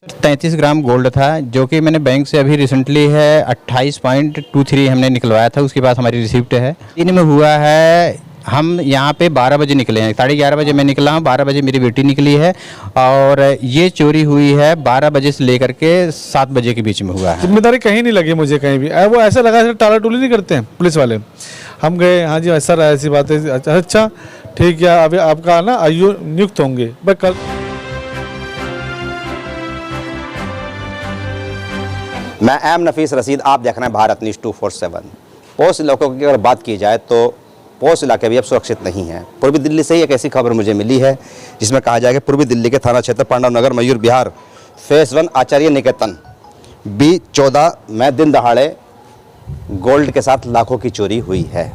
33 gram gold था जो कि मैंने बैंक से अभी रिसेंटली है 28.23 हमने निकलवाया था। उसके बाद हमारी रिसिप्ट है। इनमें हुआ है, हम यहाँ पे 12 बजे निकले हैं, 11:30 बजे मैं निकला हूँ, 12 बजे मेरी बेटी निकली है और ये चोरी हुई है 12 बजे से लेकर के 7 बजे के बीच में हुआ है। जिम्मेदारी कहीं नहीं लगी मुझे, कहीं भी वो ऐसा लगा जैसे टाला टोली नहीं करते हैं पुलिस वाले। हम गए, हाँ जी ऐसा रहा, ऐसी बात है। अच्छा ठीक है, अभी आपका ना आयु नियुक्त होंगे बस कल। मैं एम नफीस रशीद, आप देख रहे हैं भारत न्यूज़ 247। पोस्ट इलाकों की अगर बात की जाए तो पोस्ट इलाके भी अब सुरक्षित नहीं हैं। पूर्वी दिल्ली से ही एक ऐसी खबर मुझे मिली है जिसमें कहा जाए कि पूर्वी दिल्ली के थाना क्षेत्र पांडव नगर मयूर विहार फेज 1 आचार्य निकेतन B14 में दिन दहाड़े गोल्ड के साथ लाखों की चोरी हुई है।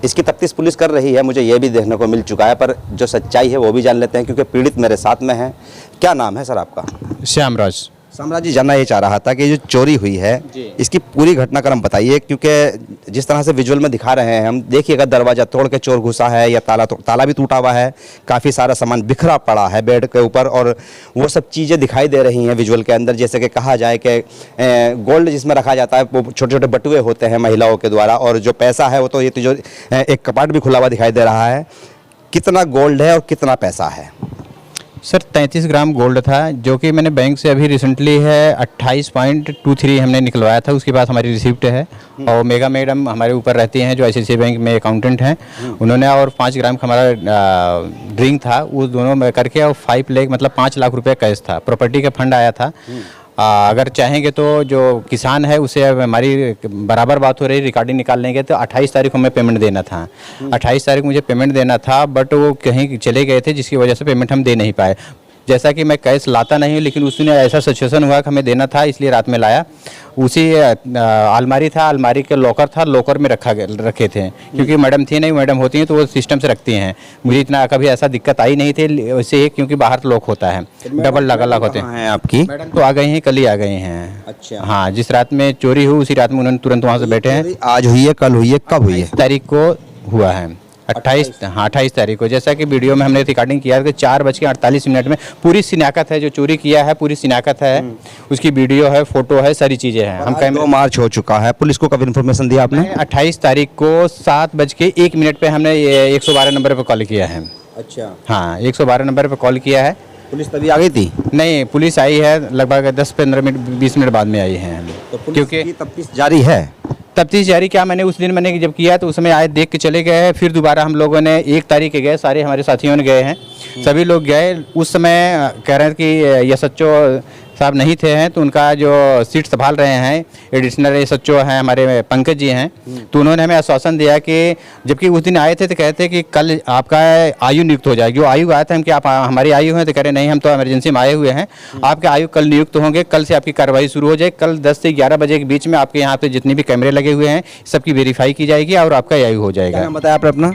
इसकी तफ्तीश पुलिस कर रही है, मुझे ये भी देखने को मिल चुका है, पर जो सच्चाई है वो भी जान लेते हैं क्योंकि पीड़ित मेरे साथ में है। क्या नाम है सर आपका? श्यामराज। साम्राज्य जी, जानना ये चाह रहा था कि जो चोरी हुई है इसकी पूरी घटनाक्रम बताइए, क्योंकि जिस तरह से विजुअल में दिखा रहे हैं हम, देखिएगा दरवाज़ा तोड़ के चोर घुसा है या ताला भी टूटा हुआ है, काफ़ी सारा सामान बिखरा पड़ा है बेड के ऊपर और वो सब चीज़ें दिखाई दे रही हैं विजुअल के अंदर। जैसे कि कहा जाए कि गोल्ड जिसमें रखा जाता है वो छोटे छोटे बटुए होते हैं महिलाओं के द्वारा, और जो पैसा है वो तो ये जो एक कपाट भी खुला हुआ दिखाई दे रहा है। कितना गोल्ड है और कितना पैसा है? सर 33 ग्राम गोल्ड था जो कि मैंने बैंक से अभी रिसेंटली है 28.23 हमने निकलवाया था। उसके बाद हमारी रिसिप्ट है और मेगा मैडम हमारे ऊपर रहती हैं जो ICICI बैंक में अकाउंटेंट हैं, उन्होंने और 5 ग्राम का हमारा ड्रिंक था, उस दोनों में करके और 5 लाख मतलब 5 लाख रुपए कैश था। प्रॉपर्टी का फंड आया था। अगर चाहेंगे तो जो किसान है उसे हमारी बराबर बात हो रही, रिकॉर्डिंग निकाल लेंगे तो 28 तारीख को हमें पेमेंट देना था। 28 तारीख मुझे पेमेंट देना था, बट वो कहीं चले गए थे जिसकी वजह से पेमेंट हम दे नहीं पाए। जैसा कि मैं कैश लाता नहीं हूँ, लेकिन उस दिन ऐसा सिचुएशन हुआ कि हमें देना था, इसलिए रात में लाया। उसी अलमारी था, अलमारी के लॉकर था, लॉकर में रखे थे क्योंकि मैडम थी नहीं, मैडम होती हैं तो वो सिस्टम से रखती हैं। मुझे इतना कभी ऐसा दिक्कत आई नहीं थी वैसे, क्योंकि बाहर लॉक होता है, डबल लॉक होते हैं। आपकी मैडम तो आ गई हैं, कल ही आ गई हैं। अच्छा। हाँ, जिस रात में चोरी हुई उसी रात में उन्होंने तुरंत वहाँ से बैठे हैं। आज हुई है, कल हुई है, कब हुई है? 28 तारीख को हुआ है। 28 तारीख को, जैसा कि वीडियो में हमने रिकॉर्डिंग किया कि 4:48 में पूरी शिनाख्त है, जो चोरी किया है पूरी शिनाख्त है, उसकी वीडियो है, फोटो है, सारी चीज़ें हैं। हम 2 मार्च हो चुका है। पुलिस को कब इन्फॉर्मेशन दिया आपने? 28 तारीख को 7:01 पे हमने 112 नंबर पर कॉल किया है। अच्छा। हाँ, 112 नंबर पर कॉल किया है। पुलिस तभी आ गई थी? नहीं, पुलिस आई है लगभग 10-15 मिनट 20 मिनट बाद में आई है। तो क्योंकि तफ्तीश जारी है। तफ्तीश जारी क्या, मैंने उस दिन मैंने जब किया तो उस समय आए, देख के चले गए हैं। फिर दोबारा हम लोगों ने 1 तारीख के गए, सारे हमारे साथियों ने गए हैं, सभी लोग गए। उस समय कह रहे हैं कि SHO साहब नहीं थे हैं, तो उनका जो सीट संभाल रहे हैं एडिशनल SHO हैं हमारे पंकज जी हैं, तो उन्होंने हमें आश्वासन दिया कि जबकि उस दिन आए थे तो कहते कि कल आपका आयु नियुक्त हो जाएगी। जो आयु आया था हम कि आप हमारी आयु हैं, तो कह रहे नहीं हम तो इमरजेंसी में आए हुए हैं, आपके आयु कल नियुक्त होंगे, कल से आपकी कार्रवाई शुरू हो जाएगी। कल 10 से 11 बजे के बीच में आपके यहाँ पे जितने भी कैमरे लगे हुए हैं सबकी वेरीफाई की जाएगी और आपका आयु हो जाएगा। बताया आपने अपना?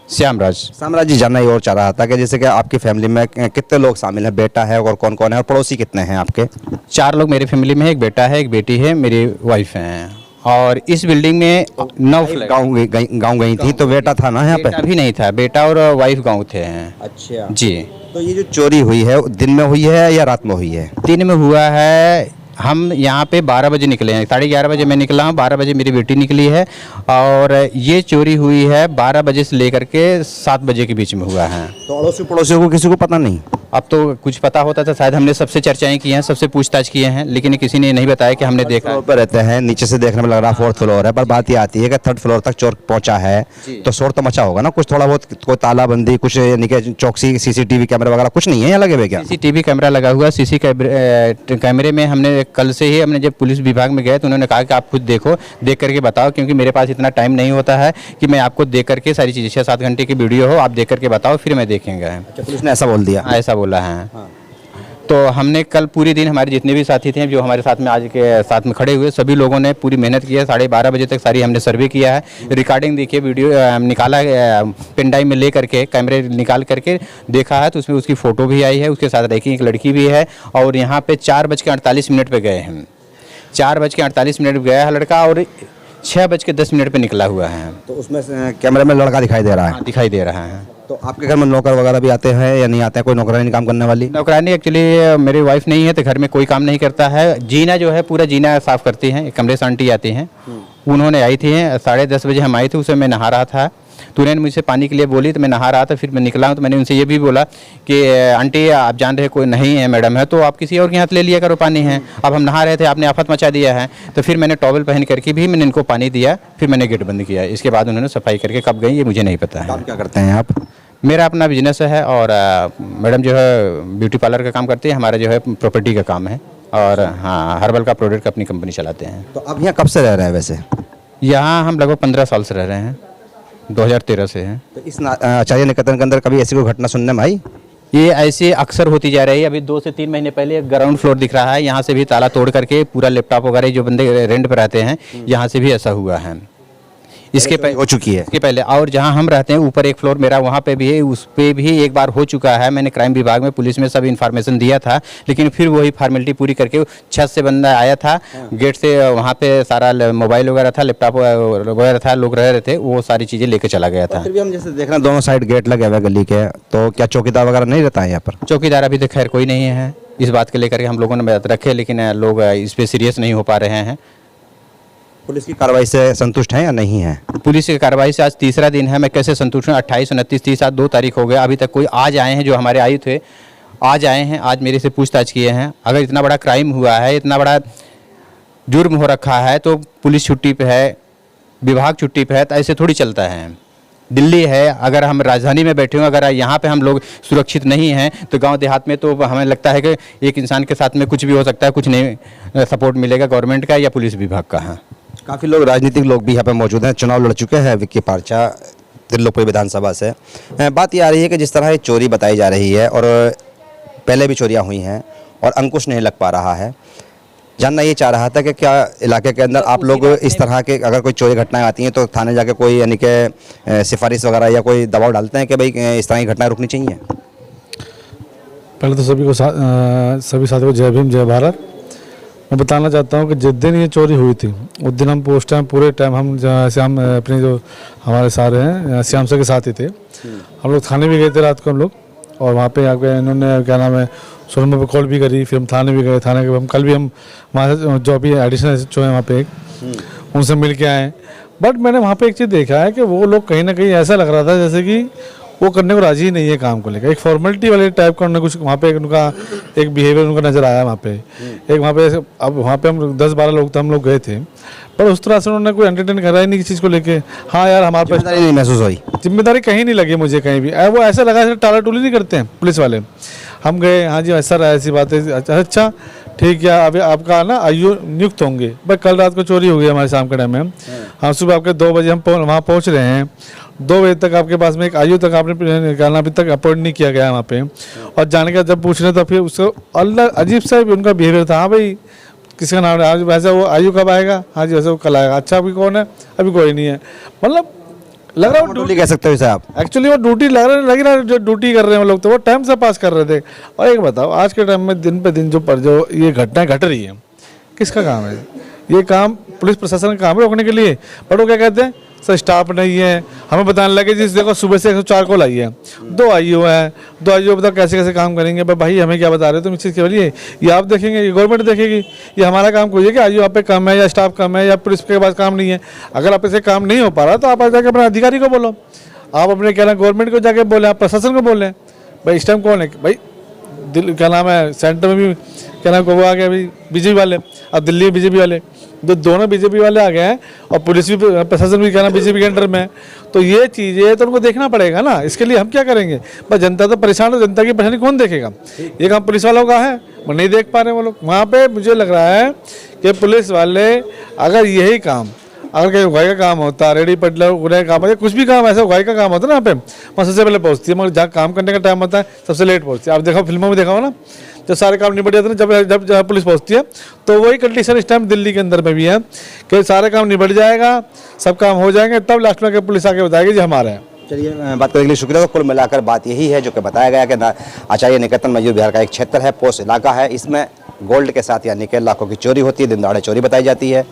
श्यामराज। साम्राज्य जी, जानना ये और चाह रहा था कि जैसे कि आपकी फैमिली में कितने लोग शामिल हैं, बेटा है और कौन कौन है, और पड़ोसी कितने हैं आपके? 4 लोग मेरी फैमिली में है, एक बेटा है, एक बेटी है, मेरी वाइफ हैं। और इस बिल्डिंग में 9 फ्लैट। गाँव गई थी तो बेटा था ना यहाँ पे? बेटा भी नहीं था, बेटा और वाइफ गाँव थे हैं। अच्छा जी। तो ये जो चोरी हुई है दिन में हुई है या रात में हुई है? दिन में हुआ है। हम यहाँ पे 12 बजे निकले हैं, 11:30 बजे मैं निकला हूँ, 12 बजे मेरी बेटी निकली है और ये चोरी हुई है 12 बजे से लेकर के 7 बजे के बीच में हुआ है। तो अड़ोसी पड़ोसियों को किसी को पता नहीं? अब तो कुछ पता होता था शायद, हमने सबसे चर्चाएं की हैं, सबसे पूछताछ किए हैं, लेकिन किसी ने नहीं बताया कि हमने देखा। फ्लोर पर रहते हैं, नीचे से देखने में लग रहा 4th फ्लोर है, पर बात ये आती है कि 3rd फ्लोर तक चोर पहुंचा है तो शोर तो मचा होगा ना कुछ, थोड़ा बहुत, कोई तालाबंदी कुछ, यानी कि चौकसी, CCTV कैमरा वगैरह कुछ नहीं है यहाँ लगे हुए? क्या CCTV कैमरा लगा हुआ? कैमरे में हमने कल से ही, हमने जब पुलिस विभाग में गए तो उन्होंने कहा कि आप खुद देखो, देख करके बताओ, क्योंकि मेरे पास इतना टाइम नहीं होता है कि मैं आपको देख करके सारी चीज़ें, 6-7 घंटे की वीडियो हो, आप देख करके बताओ फिर मैं देखेंगे। अच्छा, पुलिस ने ऐसा बोल दिया? ऐसा बोला है। तो हमने कल पूरे दिन, हमारे जितने भी साथी थे जो हमारे साथ में आज के साथ में खड़े हुए, सभी लोगों ने पूरी मेहनत की है। 12:30 बजे तक सारी हमने सर्वे किया है, रिकॉर्डिंग देखिए, वीडियो निकाला, पेन ड्राइव में ले करके कैमरे निकाल करके देखा है, तो उसमें उसकी फ़ोटो भी आई है, उसके साथ देखिए एक लड़की भी है। और यहाँ पे 4:48 पे गए हैं, 4:48 गया है लड़का, और 6:10 पे निकला हुआ है। तो उसमें कैमरे में लड़का दिखाई दे रहा है। हाँ, दिखाई दे रहा है। तो आपके घर में नौकर वगैरह भी आते हैं या नहीं आते हैं? कोई नौकरानी काम करने वाली? नौकरानी एक्चुअली मेरी वाइफ नहीं है, तो घर में कोई काम नहीं करता है। जीना जो है पूरा जीना साफ़ करती हैं, कमलेश आंटी आती हैं, उन्होंने आई थी 10:30 बजे हम आए थे। उसे मैं नहा रहा था, तो उन्होंने मुझसे पानी के लिए बोली, तो मैं नहा रहा था। फिर मैं निकला हूँ तो मैंने उनसे ये भी बोला कि आंटी आप जान रहे कोई नहीं है मैडम है, तो आप किसी और के हाथ ले लिया करो पानी है। अब हम नहा रहे थे, आपने आफत मचा दिया है। तो फिर मैंने टॉवल पहन करके भी मैंने इनको पानी दिया, फिर मैंने गेट बंद किया। इसके बाद उन्होंने सफाई करके कब गई ये मुझे नहीं पता है। काम क्या करते हैं आप? मेरा अपना बिजनेस है और मैडम जो है ब्यूटी पार्लर का काम करती है, हमारा जो है प्रॉपर्टी का काम है और हाँ हर्बल का प्रोडक्ट अपनी कंपनी चलाते हैं। तो अब यहाँ कब से रह रहे हैं वैसे? यहाँ हम लगभग 15 साल से रह रहे हैं, 2013 से हैं। तो इस आचार्य निकेतन के अंदर कभी ऐसी कोई घटना सुनने में आई? ये ऐसे अक्सर होती जा रही है। अभी 2 से 3 महीने पहले ग्राउंड फ्लोर दिख रहा है, यहाँ से भी ताला तोड़ करके पूरा लैपटॉप वगैरह जो बंदे रेंट पर रहते हैं यहाँ से भी ऐसा हुआ है। इसके पहले हो चुकी है। इसके पहले और जहाँ हम रहते हैं ऊपर एक फ्लोर मेरा, वहाँ पे भी है, उस पे भी एक बार हो चुका है। मैंने क्राइम विभाग में पुलिस में सब इन्फॉर्मेशन दिया था, लेकिन फिर वही फॉर्मेलिटी पूरी करके छत से बंदा आया था, गेट से वहाँ पे सारा मोबाइल वगैरह था, लैपटॉप वगैरह था, लोग रह रहे थे, वो सारी चीज़ें लेके चला गया था। फिर भी हम जैसे देख रहे हैं दोनों साइड गेट लगे हुए गली के, तो क्या चौकीदार वगैरह नहीं रहता है यहाँ पर? चौकीदार अभी तक खैर कोई नहीं है। इस बात को लेकर के हम लोगों ने बात रखे, लेकिन लोग इस पर सीरियस नहीं हो पा रहे हैं। पुलिस की कार्रवाई से संतुष्ट हैं या नहीं है? पुलिस की कार्रवाई से आज तीसरा दिन है, मैं कैसे संतुष्ट हूँ। 28, 29, 30, 2 तारीख हो गया, अभी तक कोई आज आए हैं जो हमारे आयु थे, आज आए हैं, आज मेरे से पूछताछ किए हैं। अगर इतना बड़ा क्राइम हुआ है, इतना बड़ा जुर्म हो रखा है, तो पुलिस छुट्टी पे है, विभाग छुट्टी पे है, तो ऐसे थोड़ी चलता है। दिल्ली है, अगर हम राजधानी में बैठे हों, अगर यहाँ पे हम लोग सुरक्षित नहीं हैं, तो गांव देहात में तो हमें लगता है कि एक इंसान के साथ में कुछ भी हो सकता है, कुछ नहीं सपोर्ट मिलेगा गवर्नमेंट का या पुलिस विभाग का। हाँ, काफ़ी लोग राजनीतिक लोग भी यहाँ पे मौजूद हैं, चुनाव लड़ चुके हैं विक्की पारचा त्रिलोकपुरी विधानसभा से। बात ये आ रही है कि जिस तरह ये चोरी बताई जा रही है और पहले भी चोरियाँ हुई हैं और अंकुश नहीं लग पा रहा है, जानना ये चाह रहा था कि क्या इलाके के अंदर आप लोग इस तरह के अगर कोई चोरी घटनाएं आती हैं तो थाने जाके कोई यानी कि सिफारिश वगैरह या कोई दबाव डालते हैं कि भाई इस तरह की घटनाएं रुकनी चाहिए? पहले तो सभी साथियों को जय भीम जय भारत। मैं बताना चाहता हूँ कि जिस दिन ये चोरी हुई थी उस दिन हम उस टाइम पूरे टाइम हम श्याम अपने जो हमारे सारे हैं श्याम सर के साथ ही थे। हम लोग थाने भी गए थे रात को हम लोग, और वहाँ पे आके इन्होंने क्या नाम है सोनम पे कॉल भी करी, फिर हम थाने भी गए। थाने के हम कल भी हम वहाँ से जो भी एडिशनल एसएचओ है वहाँ पे एक उनसे मिल के आए। बट मैंने वहाँ पे एक चीज़ देखा है कि वो लोग कहीं ना कहीं ऐसा लग रहा था जैसे कि वो करने को राजी ही नहीं है काम को लेकर। एक फॉर्मेलिटी वाले टाइप का उन्होंने कुछ वहाँ पे उनका एक बिहेवियर उनका नज़र आया वहाँ पे। एक वहाँ पे अब वहाँ पे हम 10-12 लोग हम लोग गए थे, पर उस तरह से उन्होंने कोई एंटरटेन करा ही नहीं किसी चीज़ को लेके। हाँ यार, हमारे पास नहीं महसूस हुई, जिम्मेदारी कहीं नहीं लगी मुझे कहीं भी। वो ऐसा लगा जैसे टाला टूली नहीं करते हैं पुलिस वाले। हम गए, हाँ जी सर ऐसी बात है, अच्छा ठीक है, अभी आपका ना आयु नियुक्त होंगे। भाई कल रात को चोरी हो गई हमारे शाम के टाइम में, हाँ सुबह आपके 2 बजे हम वहाँ पहुँच रहे हैं, 2 बजे तक आपके पास में एक आयु तक आपने निकालना अभी तक अपॉइंट नहीं किया गया है वहाँ पे। और जाने का जब पूछ रहे तो फिर उसको अल्लाह अजीब सा भी उनका बिहेवियर था। हाँ भाई किसी का नाम है, आज वैसे वो आयु कब आएगा, हाँ जी वैसे वो कल आएगा। अच्छा अभी कौन है, अभी कोई नहीं है। मतलब लग रहा है वो ड्यूटी कह सकते हो इसे आप। एक्चुअली वो ड्यूटी लग रहा है जो ड्यूटी कर रहे हैं वो लोग, तो वो टाइम से पास कर रहे थे। और एक बताओ, आज के टाइम में दिन पे दिन जो ये घटनाएं घट रही है, किसका काम है ये? काम पुलिस प्रशासन का काम है रोकने के लिए। बट वो क्या कहते हैं, सर स्टाफ नहीं है, हमें बताने लगे जिस देखो सुबह से 104 कॉल आई है, 2 आईओ है, 2 आईओ बताओ कैसे कैसे काम करेंगे। भाई हमें क्या बता रहे हो तुम इस चीज़ के लिए? ये आप देखेंगे, ये गवर्नमेंट देखेगी, ये हमारा काम कोई है कि आईओ आप पे कम है या स्टाफ कम है या पुलिस के पास काम नहीं है। अगर आप ऐसे काम नहीं हो पा रहा तो आप जाके अपने अधिकारी को बोलो, आप अपने क्या नाम गवर्नमेंट को जाके बोले, आप प्रशासन को बोलें। भाई इस टाइम कौन है भाई, क्या नाम है सेंटर में भी क्या नाम को आ गया अभी बीजेपी वाले, अब दिल्ली में बीजेपी वाले, दोनों बीजेपी वाले आ गए हैं और पुलिस भी प्रशासन भी क्या नाम बीजेपी के अंडर में है। तो ये चीज़ें तो उनको देखना पड़ेगा ना, इसके लिए हम क्या करेंगे? बस जनता तो परेशान है, जनता की परेशानी कौन देखेगा? ये काम पुलिस वालों का है, वो नहीं देख पा रहे वो लोग। वहाँ पे मुझे लग रहा है कि पुलिस वाले अगर यही काम अगर कहीं उगाई का काम होता, रेडी पटलर उगाई का काम होता, कुछ भी काम ऐसा उगाई का काम होता है ना, यहाँ पे वहाँ सबसे पहले पहुँचती है, मगर जहाँ काम करने का टाइम होता है सबसे लेट पहुँचती है। आप देखो फिल्मों में देखा हो ना, जब सारे काम निपट जाते हैं जब जब पुलिस पहुँचती है, तो वही कंडीशन इस टाइम दिल्ली के अंदर में भी है कि सारे काम निपट जाएगा, सब काम हो जाएंगे, तब लास्ट में पुलिस आके बताएगी जी हमारे हैं। चलिए बात करने के लिए शुक्रिया। तो कुल मिलाकर बात यही है जो कि बताया गया कि आचार्य निकेतन मयूर विहार का एक क्षेत्र है, पोस्ट इलाका है, इसमें गोल्ड के साथ यानी कि लाखों की चोरी होती है, दिन दहाड़े चोरी बताई जाती है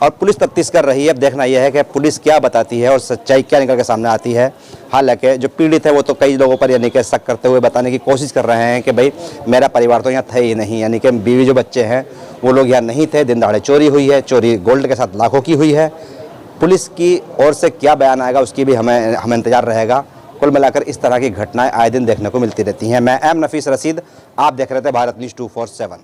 और पुलिस तफ्तीश कर रही है। अब देखना यह है कि पुलिस क्या बताती है और सच्चाई क्या निकल के सामने आती है। हालांकि जो पीड़ित है वो तो कई लोगों पर यानी कि शक करते हुए बताने की कोशिश कर रहे हैं कि भाई मेरा परिवार तो यहाँ था ही नहीं, यानी कि बीवी जो बच्चे हैं वो लोग यहाँ नहीं थे, दिन दहाड़े चोरी हुई है, चोरी गोल्ड के साथ लाखों की हुई है। पुलिस की ओर से क्या बयान आएगा उसकी भी हमें इंतजार रहेगा। कुल मिलाकर इस तरह की घटनाएं आए दिन देखने को मिलती रहती हैं। मैं एम नफीस रशीद, आप देख रहे थे भारत न्यूज़ 247।